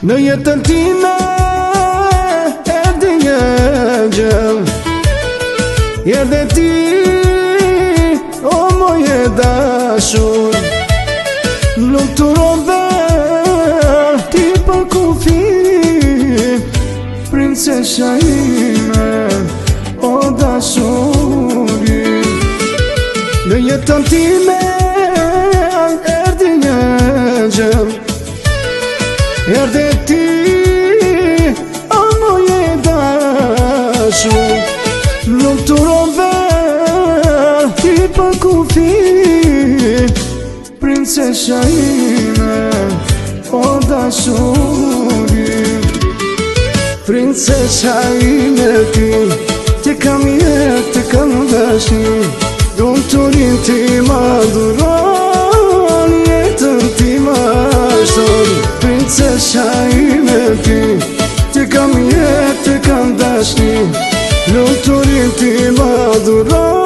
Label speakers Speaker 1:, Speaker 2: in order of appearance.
Speaker 1: Në jetën time erdhi një gjell, erdhe ti, o moje dashur. Nuk të rove ti për kufi, princesha ime, o dashuri. Në jetën time erdhi një gjell, erdhe ti, o moje dashur. Nuk të rove ti për kufi, princesha ime, o dashuri. Princesha ime ti, ti kam jetë, ti kam dashni, donë të rinë ti ma dhuron, jetën ti ma shton. Princesha ime ti, ti kam jetë, ti kam dashni, donë të rinë ti ma dhuron.